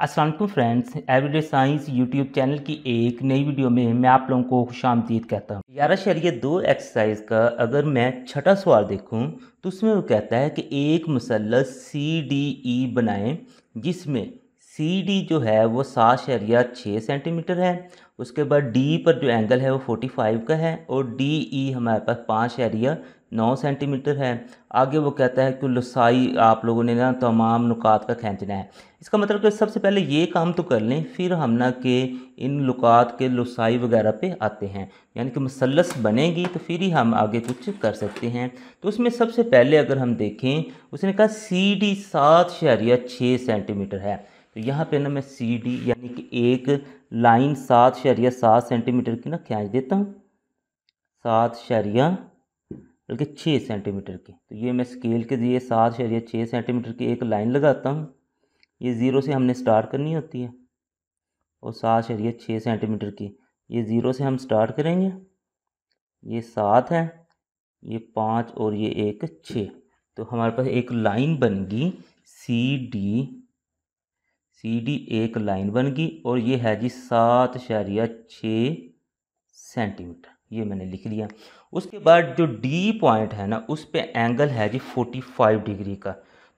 अस्सलाम वालेकुम friends, everyday science YouTube channel की एक नई वीडियो में मैं आप लोगों को खुशामदीद कहता हूँ। 11.2 एक्सरसाइज का अगर मैं छठा सवाल देखूँ तो उसमें वो कहता है कि एक मुसल्लस सी डी ई बनाएं जिसमें सी डी जो है वो 7.6 सेंटीमीटर है। उसके बाद डी पर जो एंगल है वो 45 का है और डी ई हमारे पास 5.9 सेंटीमीटर है। आगे वो कहता है कि लसाई आप लोगों ने ना तमाम नुकात का खींचना है। इसका मतलब कि सबसे पहले ये काम तो कर लें, फिर हम ना कि इन लुकात के लसाई वगैरह पे आते हैं, यानी कि मुसल्लस बनेगी तो फिर ही हम आगे कुछ कर सकते हैं। तो उसमें सबसे पहले अगर हम देखें, उसने कहा सी डी 7.6 सेंटीमीटर है। तो यहाँ पे ना मैं सी डी यानी कि एक लाइन 7.7 सेंटीमीटर की ना खींच देता हूँ, 7.6 सेंटीमीटर की। तो ये मैं स्केल के दिए 7.6 सेंटीमीटर की एक लाइन लगाता हूँ। ये ज़ीरो से हमने स्टार्ट करनी होती है और 7.6 सेंटीमीटर की ये ज़ीरो से हम स्टार्ट करेंगे। ये 7 है, ये 5 और ये एक 6। तो हमारे पास एक लाइन बन गई सी डी एक लाइन बन गई और ये है जी 7.6 सेंटीमीटर, ये मैंने लिख लिया। उसके बाद जो डी पॉइंट है ना उस पे एंगल है जी 45 डिग्री का।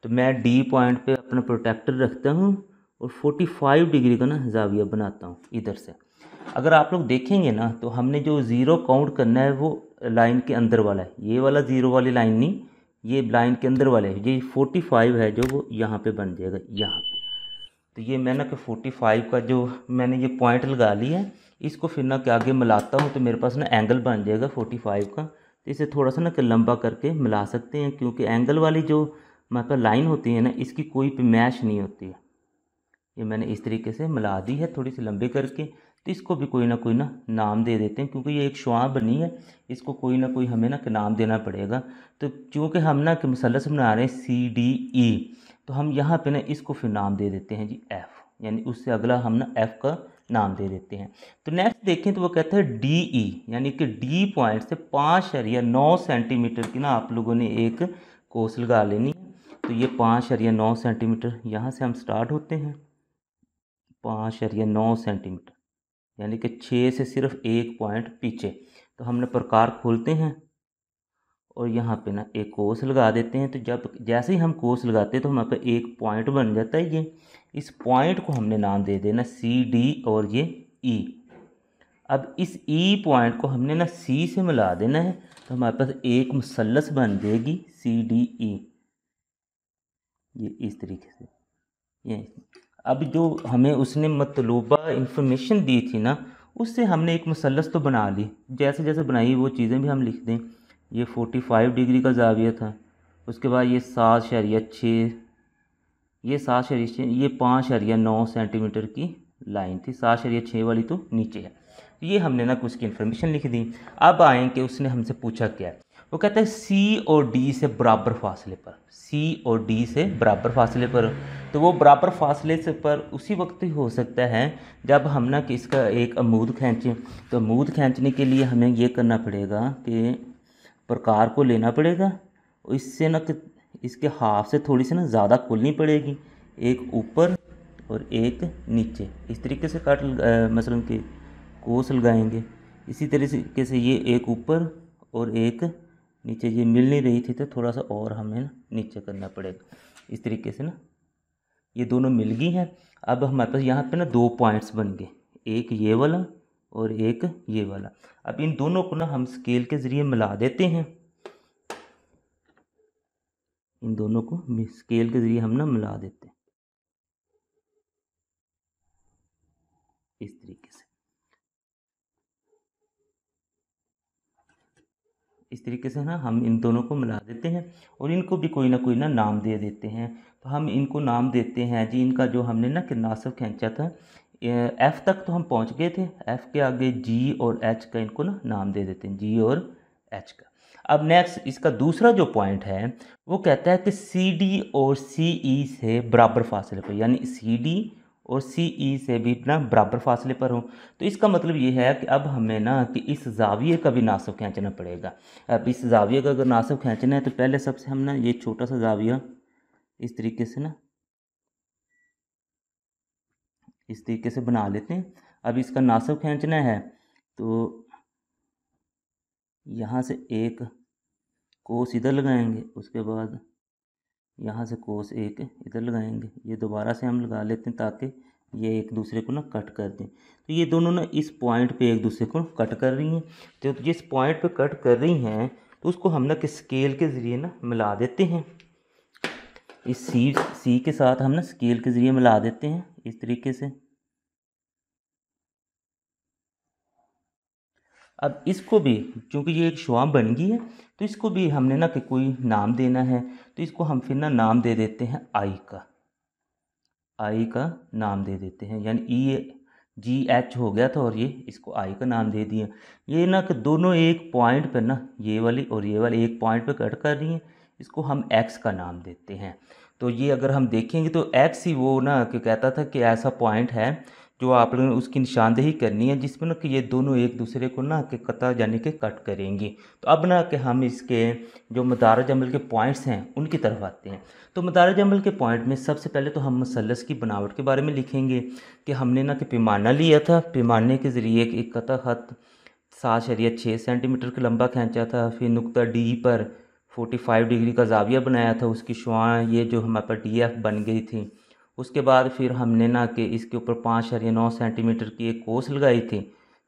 तो मैं डी पॉइंट पे अपना प्रोटेक्टर रखता हूँ और 45 डिग्री का ना जाविया बनाता हूँ इधर से। अगर आप लोग देखेंगे ना तो हमने जो ज़ीरो काउंट करना है वो लाइन के अंदर वाला है, ये वाला ज़ीरो वाली लाइन नहीं, ये लाइन के अंदर वाले है। ये 45 है जो वो यहाँ पे बन जाएगा यहाँ पे। तो ये मैं ना कि 45 का जो मैंने ये पॉइंट लगा लिया है, इसको फिर ना कि आगे मिलाता हूँ तो मेरे पास ना एंगल बन जाएगा 45 का। तो इसे थोड़ा सा ना कि लंबा करके मिला सकते हैं, क्योंकि एंगल वाली जो हमारे पास लाइन होती है ना इसकी कोई पे मैच नहीं होती है। ये मैंने इस तरीके से मिला दी है थोड़ी सी लंबी करके। तो इसको भी कोई ना नाम दे देते हैं, क्योंकि ये एक शुआ बनी है, इसको कोई ना कोई हमें ना कि नाम देना पड़ेगा। तो चूँकि हम ना कि मुसल्लस बना रहे हैं सी डी ई, तो हम यहाँ पे ना इसको फिर नाम दे देते हैं जी एफ़, यानी उससे अगला हम ना एफ़ का नाम दे देते हैं। तो नेक्स्ट देखें तो वो कहता है डी ई, यानी कि डी पॉइंट से 5.9 सेंटीमीटर की ना आप लोगों ने एक कोस लगा लेनी है। तो ये 5.9 सेंटीमीटर यहाँ से हम स्टार्ट होते हैं, 5.9 सेंटीमीटर, यानी कि 6 से सिर्फ एक पॉइंट पीछे। तो हमने प्रकार खोलते हैं और यहाँ पे ना एक कोस लगा देते हैं। तो जब जैसे ही हम कोस लगाते हैं तो हमारे पे एक पॉइंट बन जाता है। ये इस पॉइंट को हमने नाम दे देना सी डी और ये ई। अब इस ई पॉइंट को हमने ना सी से मिला देना है, तो हमारे पास एक मुसल्लस बन जाएगी सी डी ई, ये इस तरीके से। ये अब जो हमें उसने मतलूबा इंफॉर्मेशन दी थी ना, उससे हमने एक मुसल्लस तो बना ली, जैसे जैसे बनाई वो चीज़ें भी हम लिख दें। ये 45 डिग्री का जाविया था, उसके बाद ये 7.6, ये 7.6, ये 5.9 सेंटीमीटर की लाइन थी, 7.6 वाली तो नीचे है। ये हमने ना कुछ की इन्फॉर्मेशन लिख दी। अब आए कि उसने हमसे पूछा क्या है, वो कहता है सी और डी से बराबर फासले पर, सी और डी से बराबर फासले पर। तो वो बराबर फासले से पर उसी वक्त ही हो सकता है जब हम ना कि इसका एक अमूद खींचें। तो अमूद खींचने के लिए हमें ये करना पड़ेगा कि प्रकार को लेना पड़ेगा और इससे ना कि इसके हाफ से थोड़ी सी ना ज़्यादा खुलनी पड़ेगी, एक ऊपर और एक नीचे। इस तरीके से मसलन के कोस लगाएंगे। इसी तरीके से ये एक ऊपर और एक नीचे, ये मिल नहीं रही थी तो थोड़ा सा और हमें ना नीचे करना पड़ेगा। इस तरीके से ना ये दोनों मिल गई हैं। अब हमारे पास यहाँ पे ना दो पॉइंट्स बन गए, एक ये वाला और एक ये वाला। अब इन दोनों को ना हम स्केल के ज़रिए मिला देते हैं, इन दोनों को स्केल के ज़रिए हम ना मिला देते हैं इस तरीके से। इस तरीके से ना हम इन दोनों को मिला देते हैं और इनको भी कोई ना नाम दे देते हैं। तो हम इनको नाम देते हैं जी, इनका जो हमने ना कि नासब खींचा था एफ़ तक तो हम पहुंच गए थे, एफ़ के आगे जी और एच का इनको ना नाम दे देते हैं, जी और एच का। अब नेक्स्ट इसका दूसरा जो पॉइंट है वो कहता है कि सी डी और सी ई से बराबर फासले पर, यानी सी डी और सी ई से भी ना बराबर फासले पर हो। तो इसका मतलब ये है कि अब हमें ना कि इस जाविये का भी नासब खींचना पड़ेगा। अब इस जाविये का अगर नासब खींचना है तो पहले सबसे हम ना ये छोटा सा जाविया इस तरीके से ना इस तरीके से बना लेते हैं। अब इसका नासब खींचना है तो यहाँ से एक कोस इधर लगाएंगे, उसके बाद यहाँ से कोस एक इधर लगाएंगे, ये दोबारा से हम लगा लेते हैं ताकि ये एक दूसरे को ना कट कर दें। तो ये दोनों ना इस पॉइंट पे एक दूसरे को कट कर रही हैं। तो जिस पॉइंट पे कट कर रही हैं तो उसको हम ना कि स्केल के ज़रिए ना मिला देते हैं। इस सी के साथ हम ना स्केल के ज़रिए मिला देते हैं इस तरीके से। अब इसको भी, क्योंकि ये एक शुआ बन गई है, तो इसको भी हमने ना कि कोई नाम देना है। तो इसको हम फिर ना नाम दे देते हैं आई का नाम दे देते हैं, यानी GH हो गया था और ये इसको आई का नाम दे दिया। ये ना कि दोनों एक पॉइंट पर ना, ये वाली और ये वाली एक पॉइंट पे कट कर रही हैं, इसको हम X का नाम देते हैं। तो ये अगर हम देखेंगे तो X ही वो ना कि कहता था कि ऐसा पॉइंट है जो आप लोगों ने उसकी निशानदेही करनी है जिसमें ना कि ये दोनों एक दूसरे को ना कि कता यानी कि कट करेंगी। तो अब ना कि हम इसके जो मदारज अमल के पॉइंट्स हैं उनकी तरफ आते हैं। तो मदारज अमल के पॉइंट में सबसे पहले तो हम मसलस की बनावट के बारे में लिखेंगे कि हमने ना कि पैमाना लिया था, पैमाने के ज़रिए एक कता ख़त 7.6 सेंटीमीटर का लंबा खींचा था। फिर नुक्ता डी पर 45 डिग्री का ज़ाविया बनाया था, उसकी शुआ ये जो हमारे पास DF बन गई थी। उसके बाद फिर हमने ना कि इसके ऊपर 5.9 सेंटीमीटर की एक कोस लगाई थी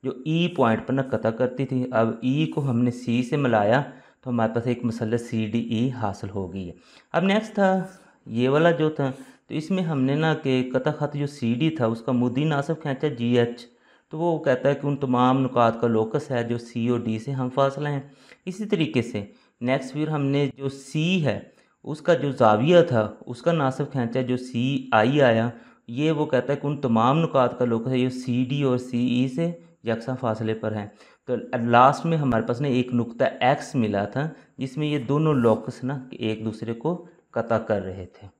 जो ई पॉइंट पर ना कता करती थी। अब ई को हमने सी से मिलाया तो हमारे पास एक मसलस CDE हासिल हो गई है। अब नेक्स्ट था ये वाला जो था, तो इसमें हमने ना कि कता ख़त जो CD था उसका मुद्दी नासब खींचा GH। तो वो कहता है कि उन तमाम नुकात का लोकस है जो C और D से हम फासला हैं। इसी तरीके से नेक्स्ट फिर हमने जो C है उसका जो ज़ाविया था उसका नासब खींचा जो CI आया। ये वो कहता है कि उन तमाम नुकात का लोकस है जो CD और CE से यकसा फासले पर हैं। तो लास्ट में हमारे पास ना एक नुक्ता X मिला था जिसमें ये दोनों लोकस ना एक दूसरे को कता कर रहे थे।